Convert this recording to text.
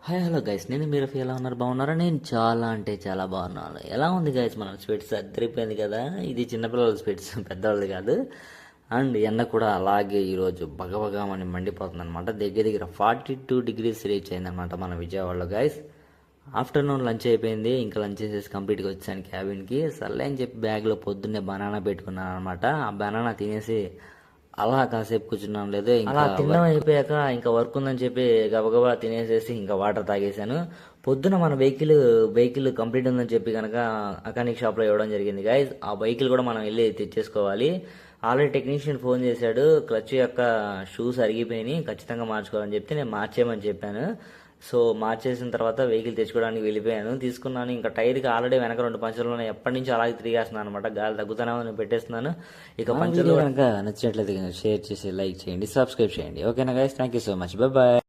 Hi hello guys, నేను మీరు ఎలా ఉన్నారు? బాగున్నారా? నేను చాలా అంటే చాలా బాగున్నాను. ఎలా ఉంది గైస్ మన స్పెట్స్? అద్దరిపోయింది కదా. ఇది చిన్నపిల్లల స్పెట్స్, పెద్దవాళ్ళది కాదు. అండ్ ఎండ కూడా అలాగే ఈరోజు బగబగా మండిపోతుంది అనమాట. దగ్గర దగ్గర 42 degrees రీచ్ అయిందనమాట మన విజయవాడలో గైస్. ఆఫ్టర్నూన్ లంచ్ అయిపోయింది, ఇంకా లంచ్ చేసేసి కంప్లీట్గా వచ్చాను క్యాబిన్కి. సర్లే అని చెప్పి బ్యాగ్లో పొద్దున్నే బనానా పెట్టుకున్నాను అనమాట. ఆ బనానా తినేసి అలా కాసేపు కూర్చున్నాం. లేదు ఇంకా తినడం అయిపోయాక ఇంకా వర్క్ ఉందని చెప్పి గబగబా తినేసేసి ఇంకా వాటర్ తాగేశాను. పొద్దున మన వెహికల్ కంప్లీట్ ఉందని చెప్పి కనుక మెకానిక్ షాప్లో ఇవ్వడం జరిగింది గైజ్. ఆ వెహికల్ కూడా మనం వెళ్ళి తెచ్చేసుకోవాలి. ఆల్రెడీ టెక్నీషియన్ ఫోన్ చేశాడు, క్లచ్ యొక్క షూస్ అరిగిపోయినాయి, ఖచ్చితంగా మార్చుకోవాలని చెప్తే నేను మార్చేయమని చెప్పాను. సో మార్చేసిన తర్వాత వెహికల్ తెచ్చుకోవడానికి వెళ్ళిపోయాను, తీసుకున్నాను. ఇంకా టైర్కి ఆల్రెడీ వెనక 2 పంచర్లు ఉన్నాయి, ఎప్పటి నుంచి అలాగే తిరిగేస్తున్నాను అనమాట. గాలి తగ్గుతానే నేను పెట్టేస్తున్నాను. ఇక పంచర్లు కనుక నచ్చినట్లయితే షేర్ చేసి లైక్ చేయండి, సబ్స్క్రైబ్ చేయండి. ఓకేనా guys, thank you so much, bye bye.